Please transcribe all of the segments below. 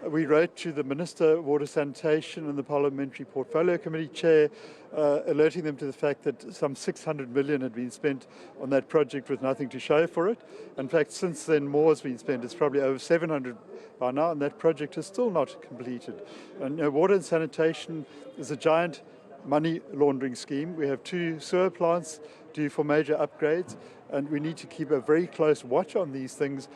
We wrote to the Minister of Water Sanitation and the Parliamentary Portfolio Committee Chair, alerting them to the fact that some 600 million had been spent on that project with nothing to show for it. In fact, since then more has been spent. It's probably over 700 by now, and that project is still not completed. And water and sanitation is a giant money laundering scheme. We have 2 sewer plants due for major upgrades, and we need to keep a very close watch on these things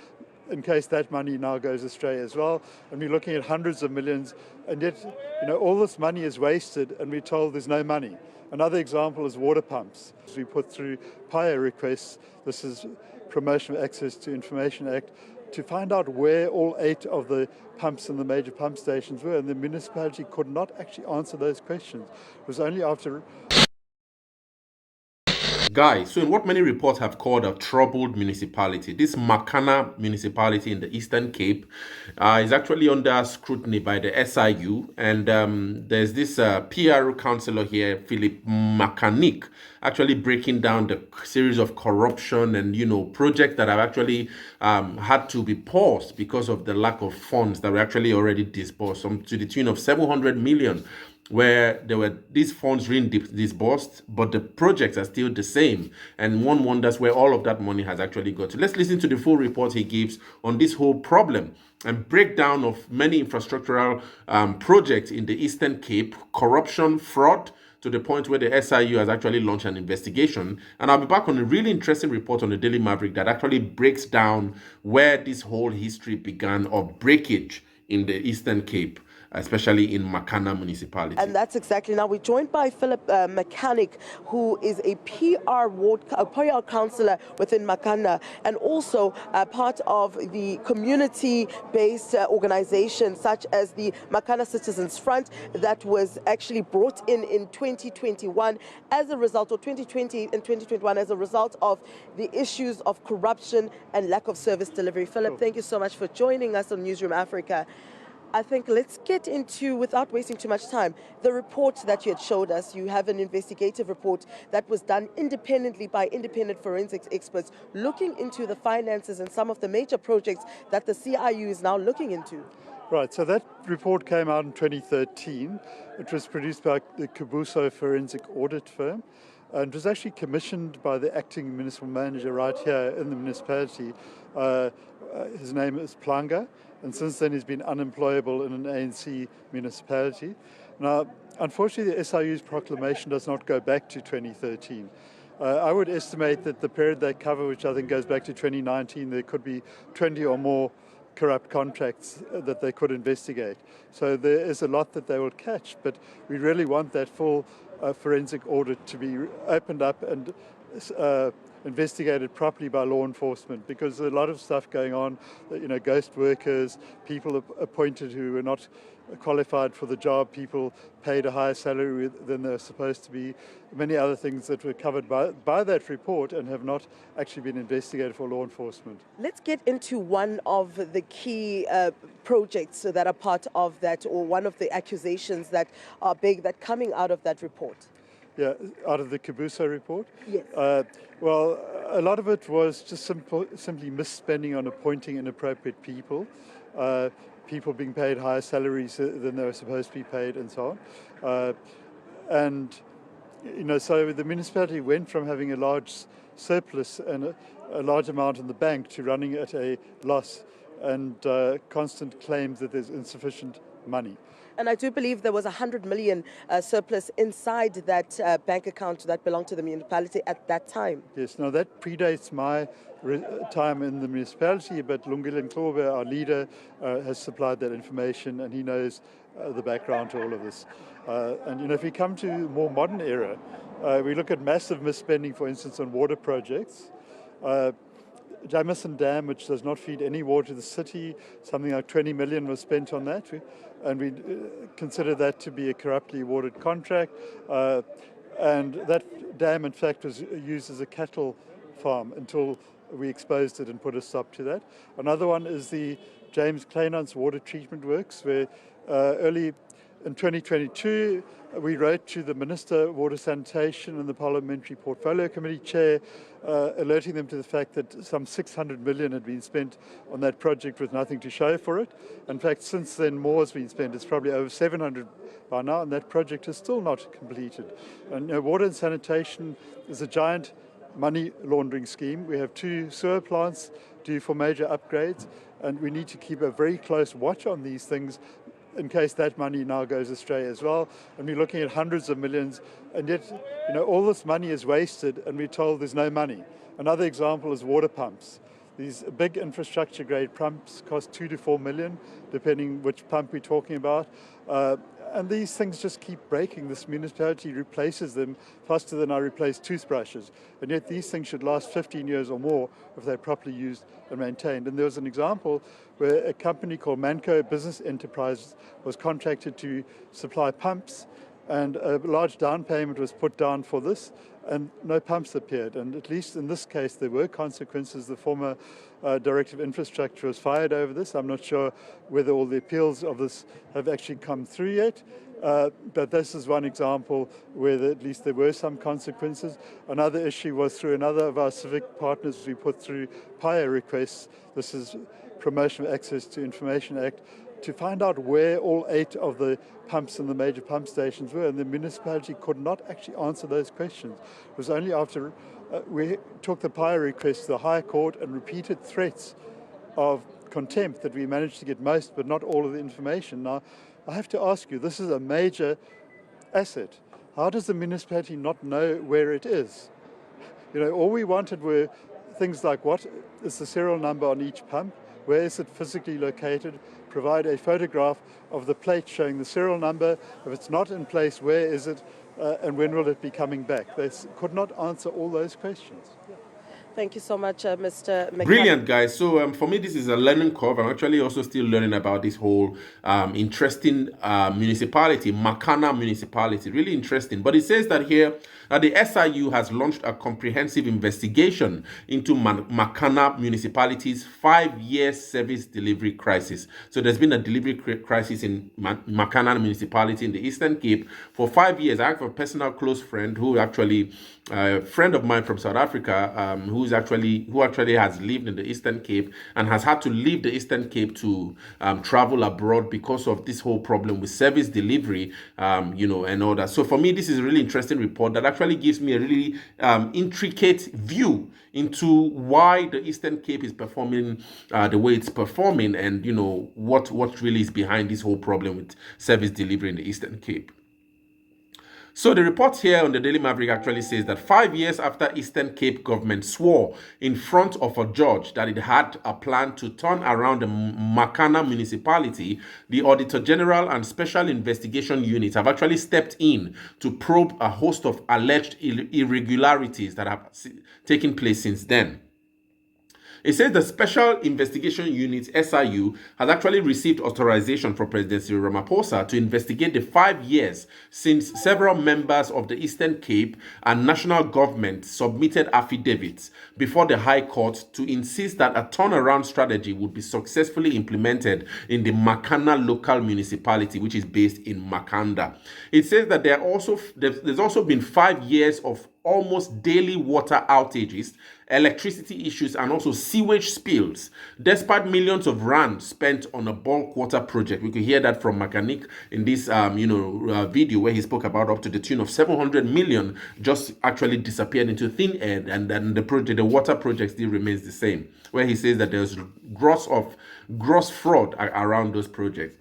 in case that money now goes astray as well. And we're looking at hundreds of millions, and yet all this money is wasted and we're told there's no money. Another example is water pumps. We put through PIA requests, this is Promotion of Access to Information Act, to find out where all 8 of the pumps in the major pump stations were, and the municipality could not actually answer those questions. It was only after... Guys, so in what many reports have called a troubled municipality, this Makana municipality in the Eastern Cape is actually under scrutiny by the SIU, and there's this PR councillor here, Philip Makanik, actually breaking down the series of corruption and projects that have actually had to be paused because of the lack of funds that were actually already disbursed, to the tune of 700 million. Where there were these funds being disbursed, but the projects are still the same. And one wonders where all of that money has actually got to. Let's listen to the full report he gives on this whole problem and breakdown of many infrastructural projects in the Eastern Cape, corruption, fraud, to the point where the SIU has actually launched an investigation. And I'll be back on a really interesting report on the Daily Maverick that actually breaks down where this whole history began of breakage in the Eastern Cape, especially in Makana municipality. And that's exactly. Now we're joined by Philip Mechanic, who is a PR councillor within Makana, and also part of the community-based organization such as the Makana Citizens Front that was actually brought in 2021 as a result, or 2020 and 2021 as a result of the issues of corruption and lack of service delivery. Philip, thank you so much for joining us on Newsroom Africa. I think let's get into, without wasting too much time, the report that you had showed us. You have an investigative report that was done independently by independent forensics experts looking into the finances and some of the major projects that the CIU is now looking into. Right, so that report came out in 2013. It was produced by the Kabuso forensic audit firm, and it was actually commissioned by the acting municipal manager right here in the municipality. His name is Planga, and since then he's been unemployable in an ANC municipality. Now, unfortunately, the SIU's proclamation does not go back to 2013. I would estimate that the period they cover, which I think goes back to 2019, there could be 20 or more corrupt contracts that they could investigate. So there is a lot that they will catch, but we really want that full forensic audit to be opened up and investigated properly by law enforcement, because there's a lot of stuff going on, ghost workers, people appointed who are not qualified for the job, people paid a higher salary than they're supposed to be, many other things that were covered by that report and have not actually been investigated for law enforcement. Let's get into one of the key projects that are part of that, or one of the accusations that are big that coming out of that report. Yeah, out of the Kabuso report? Yes. Well, a lot of it was just simply misspending on appointing inappropriate people, people being paid higher salaries than they were supposed to be paid, and so on. So the municipality went from having a large surplus and a large amount in the bank to running at a loss, and constant claims that there's insufficient money. And I do believe there was 100 million surplus inside that bank account that belonged to the municipality at that time. Yes, now that predates my time in the municipality, but Lungile Nklobe, our leader, has supplied that information, and he knows the background to all of this. And if we come to a more modern era, we look at massive misspending, for instance, on water projects. Jameson Dam, which does not feed any water to the city, something like 20 million was spent on that, and we consider that to be a corruptly awarded contract. And that dam, in fact, was used as a cattle farm until we exposed it and put a stop to that. Another one is the James Kleinans water treatment works, where early In 2022, we wrote to the Minister of Water Sanitation and the Parliamentary Portfolio Committee Chair, alerting them to the fact that some 600 million had been spent on that project with nothing to show for it. In fact, since then, more has been spent. It's probably over 700 by now, and that project is still not completed. And water and sanitation is a giant money laundering scheme. We have 2 sewer plants due for major upgrades, and we need to keep a very close watch on these things in case that money now goes astray as well. And we're looking at hundreds of millions, and yet, all this money is wasted, and we're told there's no money. Another example is water pumps. These big infrastructure grade pumps cost 2 to 4 million, depending which pump we're talking about. And these things just keep breaking. This municipality replaces them faster than I replace toothbrushes. And yet these things should last 15 years or more if they're properly used and maintained. And there was an example where a company called Manco Business Enterprises was contracted to supply pumps, and a large down payment was put down for this, and no pumps appeared. And at least in this case, there were consequences. The former Director of Infrastructure was fired over this. I'm not sure whether all the appeals of this have actually come through yet. But this is one example where at least there were some consequences. Another issue was through another of our civic partners, we put through PIA requests. This is Promotion of Access to Information Act, to find out where all 8 of the pumps in the major pump stations were, and the municipality could not actually answer those questions. It was only after we took the PIA request to the High Court and repeated threats of contempt that we managed to get most, but not all of the information. Now, I have to ask you, this is a major asset. How does the municipality not know where it is? All we wanted were things like, what is the serial number on each pump? Where is it physically located? Provide a photograph of the plate showing the serial number. If it's not in place, where is it? And when will it be coming back? They could not answer all those questions. Thank you so much, Mr. McCann. Brilliant, guys. So for me, this is a learning curve. I'm actually also still learning about this whole interesting municipality, Makana municipality. Really interesting. But it says that here that the SIU has launched a comprehensive investigation into Makana municipality's 5-year service delivery crisis. So there's been a delivery crisis in Makana municipality in the Eastern Cape for 5 years. I have a personal close friend who actually, a friend of mine from South Africa, who actually has lived in the Eastern Cape and has had to leave the Eastern Cape to travel abroad because of this whole problem with service delivery, and all that. So for me, this is a really interesting report that actually gives me a really intricate view into why the Eastern Cape is performing the way it's performing, and what really is behind this whole problem with service delivery in the Eastern Cape. So the report here on the Daily Maverick actually says that 5 years after Eastern Cape government swore in front of a judge that it had a plan to turn around the Makana municipality, the Auditor General and Special Investigation Unit have actually stepped in to probe a host of alleged irregularities that have taken place since then. It says the Special Investigation Unit, SIU, has actually received authorization from President Cyril Ramaphosa to investigate the 5 years since several members of the Eastern Cape and national government submitted affidavits before the High Court to insist that a turnaround strategy would be successfully implemented in the Makana local municipality, which is based in Makanda. It says that there's also been 5 years of almost daily water outages, electricity issues, and also sewage spills, despite millions of rand spent on a bulk water project. We could hear that from Mechanic in this video where he spoke about up to the tune of 700 million just actually disappeared into thin air, and then the water project still remains the same, where he says that there's gross fraud around those projects.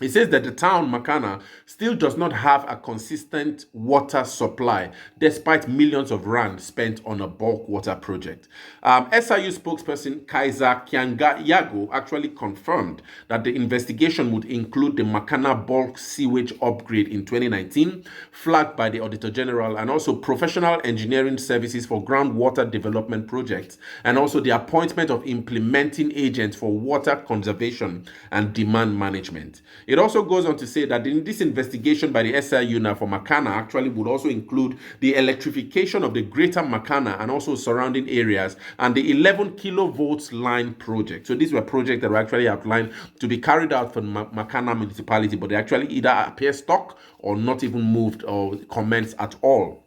It says that the town, Makana, still does not have a consistent water supply despite millions of rand spent on a bulk water project. SIU spokesperson Kaiser Kianga Yago actually confirmed that the investigation would include the Makana bulk sewage upgrade in 2019, flagged by the Auditor General, and also professional engineering services for groundwater development projects, and also the appointment of implementing agents for water conservation and demand management. It also goes on to say that in this investigation by the SIU now for Makana actually would also include the electrification of the greater Makana and also surrounding areas and the 11 kilovolts line project. So these were projects that were actually outlined to be carried out for Makana municipality, but they actually either appear stuck or not even moved or commenced at all.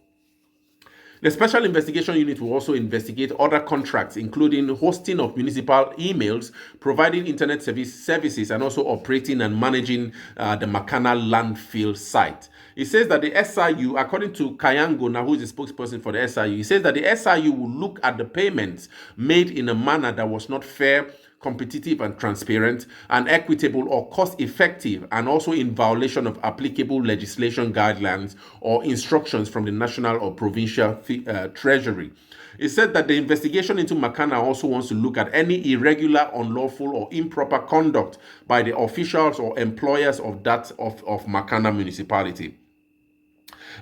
The Special Investigation Unit will also investigate other contracts, including hosting of municipal emails, providing internet services, and also operating and managing the Makana landfill site. It says that the SIU, according to Kayango, now who is the spokesperson for the SIU, he says that the SIU will look at the payments made in a manner that was not fair, competitive and transparent, and equitable or cost-effective, and also in violation of applicable legislation guidelines or instructions from the national or provincial treasury. It said that the investigation into Makana also wants to look at any irregular, unlawful, or improper conduct by the officials or employers of Makana municipality.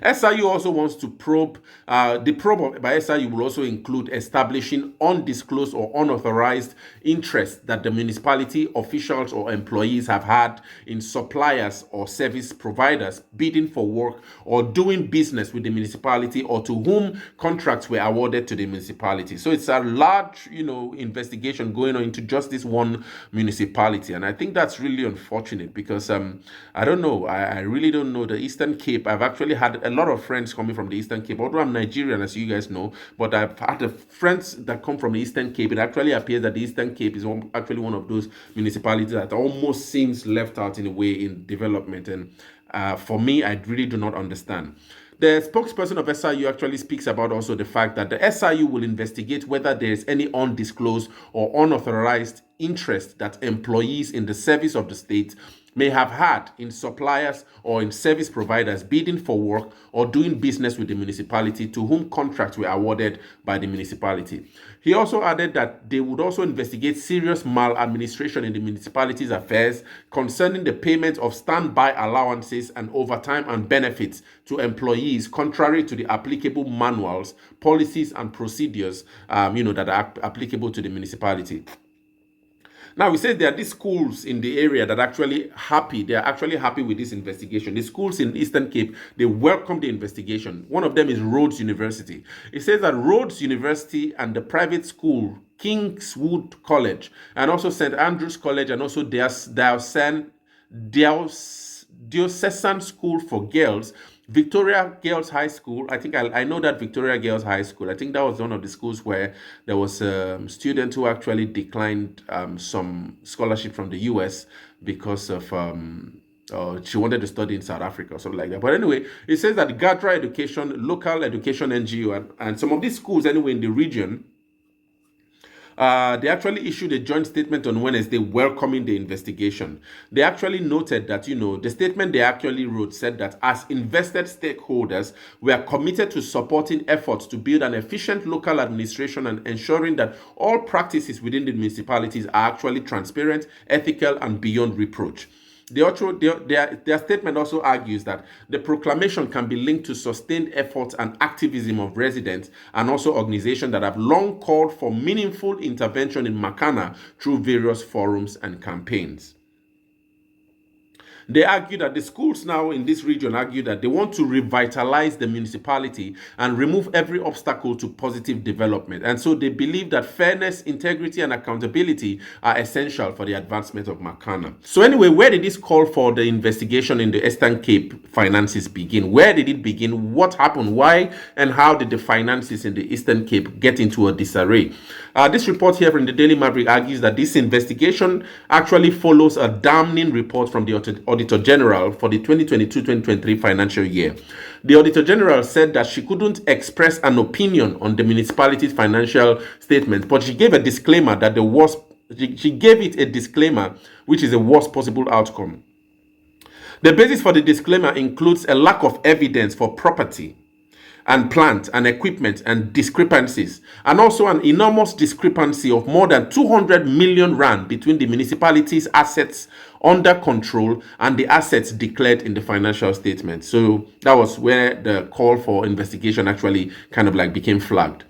SIU also wants to probe, the probe by SIU will also include establishing undisclosed or unauthorized interest that the municipality officials or employees have had in suppliers or service providers bidding for work or doing business with the municipality, or to whom contracts were awarded to the municipality. So it's a large, investigation going on into just this one municipality. And I think that's really unfortunate because I don't know, I really don't know. The Eastern Cape, I've actually had a lot of friends coming from the Eastern Cape, although I'm Nigerian, as you guys know, but I've had friends that come from the Eastern Cape. It actually appears that the Eastern Cape is actually one of those municipalities that almost seems left out in a way in development. And for me, I really do not understand. The spokesperson of SIU actually speaks about also the fact that the SIU will investigate whether there is any undisclosed or unauthorized interest that employees in the service of the state may have had in suppliers or in service providers bidding for work or doing business with the municipality to whom contracts were awarded by the municipality. He also added that they would also investigate serious maladministration in the municipality's affairs concerning the payment of standby allowances and overtime and benefits to employees contrary to the applicable manuals, policies and procedures that are applicable to the municipality. Now, we said there are these schools in the area that are actually happy. They are actually happy with this investigation. The schools in Eastern Cape, they welcome the investigation. One of them is Rhodes University. It says that Rhodes University and the private school, Kingswood College, and also St. Andrew's College, and also Diocesan School for Girls, Victoria Girls High School. I think I know that Victoria Girls High School. I think that was one of the schools where there was a student who actually declined some scholarship from the US because of she wanted to study in South Africa or something like that. But anyway, it says that Gadra Education, local education NGO, and some of these schools anyway in the region, they actually issued a joint statement on Wednesday welcoming the investigation. They actually noted that, the statement they actually wrote said that as invested stakeholders, we are committed to supporting efforts to build an efficient local administration and ensuring that all practices within the municipalities are actually transparent, ethical, and beyond reproach. Their statement also argues that the proclamation can be linked to sustained efforts and activism of residents and also organizations that have long called for meaningful intervention in Makana through various forums and campaigns. They argue that the schools now in this region argue that they want to revitalize the municipality and remove every obstacle to positive development. And so they believe that fairness, integrity, and accountability are essential for the advancement of Makana. So anyway, where did this call for the investigation in the Eastern Cape finances begin? Where did it begin? What happened? Why and how did the finances in the Eastern Cape get into a disarray? This report here from the Daily Maverick argues that this investigation actually follows a damning report from the Auditor General for the 2022-2023 financial year. The Auditor General said that she couldn't express an opinion on the municipality's financial statement, but she gave a disclaimer that she gave it a disclaimer, which is the worst possible outcome. The basis for the disclaimer includes a lack of evidence for property and plant and equipment and discrepancies, and also an enormous discrepancy of more than 200 million rand between the municipality's assets under control and the assets declared in the financial statement. So that was where the call for investigation actually kind of like became flagged.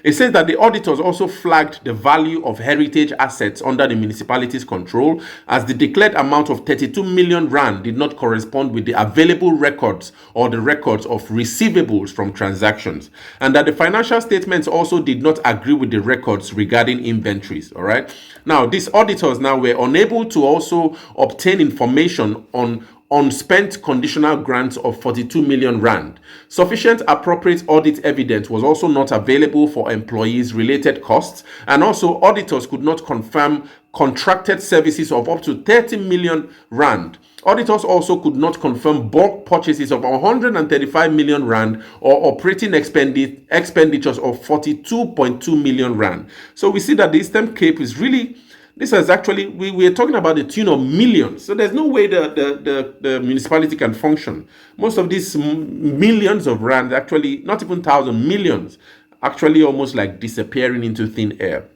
It says that the auditors also flagged the value of heritage assets under the municipality's control, as the declared amount of 32 million rand did not correspond with the available records or the records of receivables from transactions, and that the financial statements also did not agree with the records regarding inventories. All right. Now, these auditors now were unable to also obtain information on unspent conditional grants of 42 million rand. Sufficient appropriate audit evidence was also not available for employees' related costs, and also auditors could not confirm contracted services of up to 30 million rand. Auditors also could not confirm bulk purchases of 135 million rand or operating expenditures of 42.2 million rand. So we see that the Eastern Cape is really, this is actually, we are talking about the tune of millions. So there's no way the municipality can function. Most of these millions of rand, actually, not even thousand, millions, actually almost like disappearing into thin air.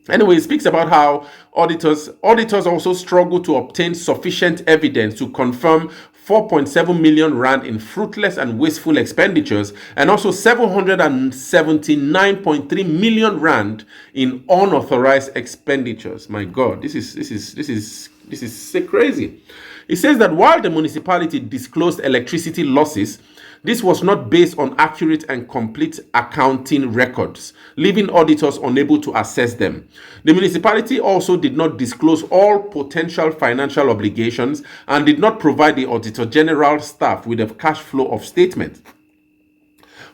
Anyway, it speaks about how auditors also struggle to obtain sufficient evidence to confirm 4.7 million rand in fruitless and wasteful expenditures, and also 779.3 million rand in unauthorized expenditures. My God, this is crazy. It says that while the municipality disclosed electricity losses, this was not based on accurate and complete accounting records, leaving auditors unable to assess them. The municipality also did not disclose all potential financial obligations and did not provide the Auditor General staff with a cash flow of statement.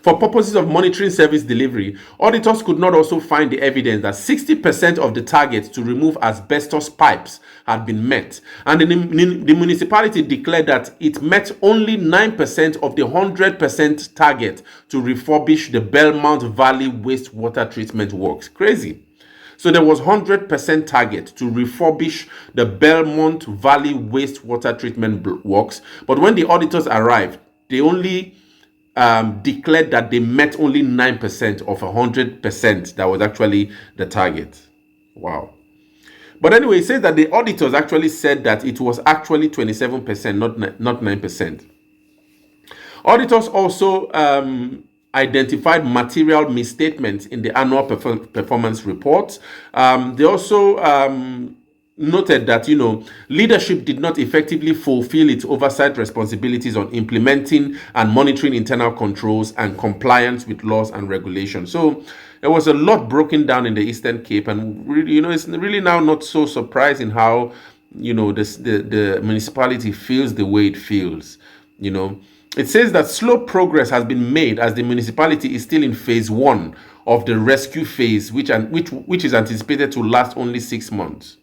For purposes of monitoring service delivery, auditors could not also find the evidence that 60% of the targets to remove asbestos pipes had been met, and the municipality declared that it met only 9% of the 100% target to refurbish the Belmont Valley wastewater treatment works. Crazy. So there was 100% target to refurbish the Belmont Valley wastewater treatment works, but when the auditors arrived, they only declared that they met only 9% of 100% that was actually the target. Wow. But anyway, it says that the auditors actually said that it was actually 27%, not 9%. Auditors also identified material misstatements in the annual performance reports. They also noted that, leadership did not effectively fulfill its oversight responsibilities on implementing and monitoring internal controls and compliance with laws and regulations. So there was a lot broken down in the Eastern Cape, and really, it's really now not so surprising how, the municipality feels the way it feels. It says that slow progress has been made as the municipality is still in phase 1 of the rescue phase, which is anticipated to last only 6 months.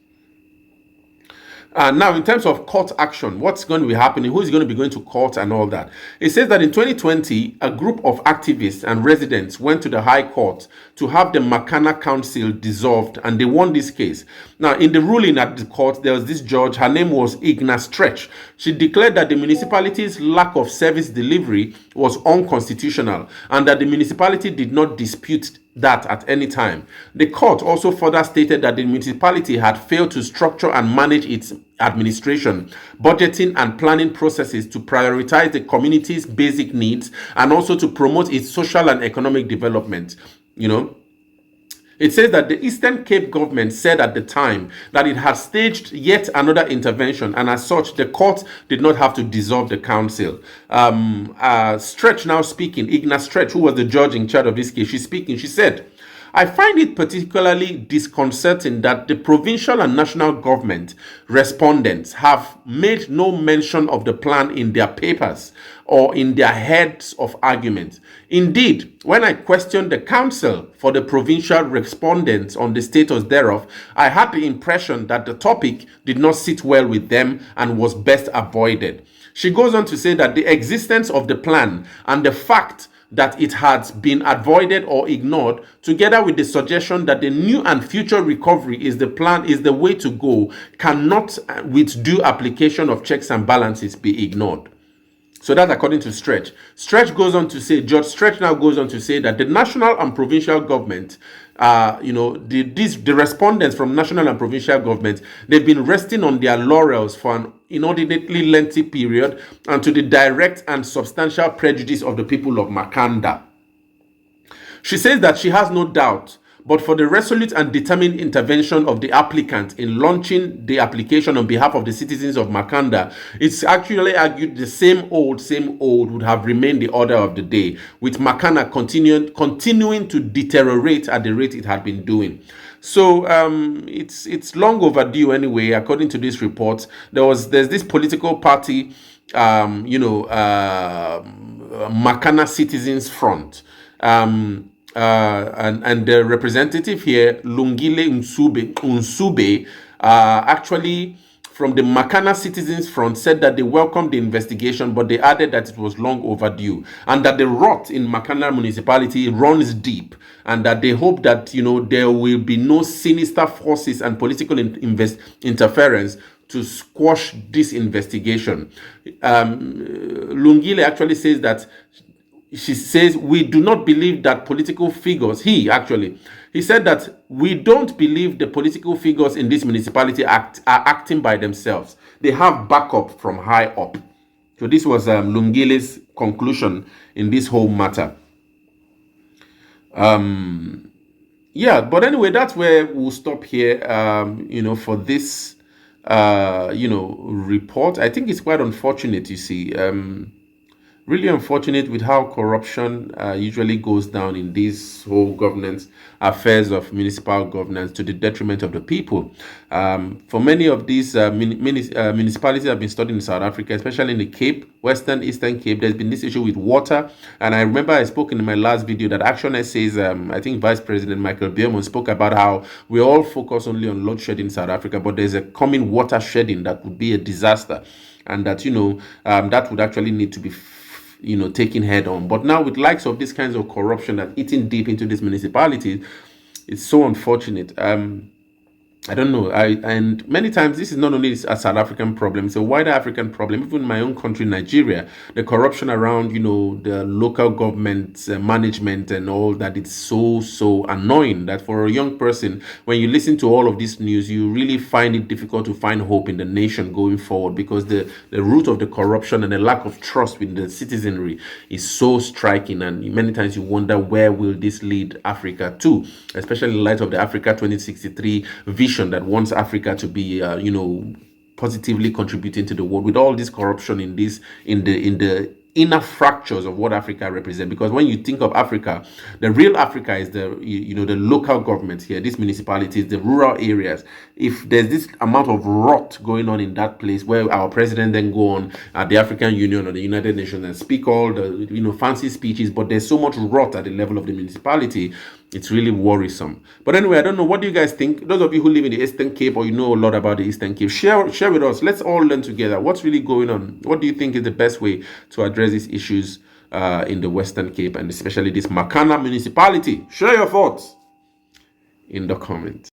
Now, in terms of court action, what's going to be happening, who is going to be going to court and all that? It says that in 2020, a group of activists and residents went to the High Court to have the Makana Council dissolved, and they won this case. Now, in the ruling at the court, there was this judge, her name was Igna Stretch. She declared that the municipality's lack of service delivery was unconstitutional and that the municipality did not dispute that at any time. The court also further stated that the municipality had failed to structure and manage its administration, budgeting and planning processes to prioritize the community's basic needs and also to promote its social and economic development. It says that the Eastern Cape government said at the time that it had staged yet another intervention, and as such, the court did not have to dissolve the council. Stretch now speaking, Igna Stretch, who was the judge in charge of this case, she's speaking. She said, I find it particularly disconcerting that the provincial and national government respondents have made no mention of the plan in their papers or in their heads of argument. Indeed, when I questioned the council for the provincial respondents on the status thereof, I had the impression that the topic did not sit well with them and was best avoided. She goes on to say that the existence of the plan and the fact that it had been avoided or ignored, together with the suggestion that the new and future recovery is the way to go, cannot, with due application of checks and balances, be ignored. So that's according to Stretch. Judge Stretch now goes on to say that the national and provincial government, the respondents from national and provincial governments, they've been resting on their laurels for an inordinately lengthy period and to the direct and substantial prejudice of the people of Makanda. She says that she has no doubt, but for the resolute and determined intervention of the applicant in launching the application on behalf of the citizens of Makanda, it's actually argued the same old would have remained the order of the day, with Makanda continuing to deteriorate at the rate it had been doing. So it's long overdue anyway, according to this report. There's this political party, Makana Citizens Front. And the representative here, Lungile Unsube, actually from the Makana Citizens Front, said that they welcomed the investigation, but they added that it was long overdue, and that the rot in Makana municipality runs deep, and that they hope that there will be no sinister forces and political interference to squash this investigation. Lungile actually says that. She says, we do not believe that political figures, he said that we don't believe the political figures in this municipality are acting by themselves. They have backup from high up. So this was Lungile's conclusion in this whole matter. Yeah, but anyway, that's where we'll stop here, for this, report. I think it's quite unfortunate, you see. Really unfortunate with how corruption usually goes down in these whole governance affairs of municipal governance to the detriment of the people. For many of these municipalities I've been studying in South Africa, especially in the Cape, Eastern Cape, there's been this issue with water. And I remember I spoke in my last video that Action Essays, I think Vice President Michael Bierman spoke about how we all focus only on load shedding in South Africa, but there's a coming water shedding that would be a disaster. And that, that would actually need to be taking head on. But now with likes of these kinds of corruption that eating deep into these municipalities, it's so unfortunate. I don't know. And many times this is not only a South African problem, it's a wider African problem. Even in my own country, Nigeria, the corruption around, the local government management and all that, it's so annoying that for a young person, when you listen to all of this news, you really find it difficult to find hope in the nation going forward, because the root of the corruption and the lack of trust with the citizenry is so striking. And many times you wonder, where will this lead Africa to, especially in light of the Africa 2063 vision that wants Africa to be, positively contributing to the world, with all this corruption in the inner fractures of what Africa represents. Because when you think of Africa, the real Africa is the local government here, these municipalities, the rural areas. If there's this amount of rot going on in that place, where our president then go on at the African Union or the United Nations and speak all the fancy speeches, but there's so much rot at the level of the municipality, it's really worrisome. But anyway, I don't know, what do you guys think? Those of you who live in the Eastern Cape, or know a lot about the Eastern Cape, share with us. Let's all learn together. What's really going on? What do you think is the best way to address these issues in the Western Cape, and especially this Makana municipality? Share your thoughts in the comments.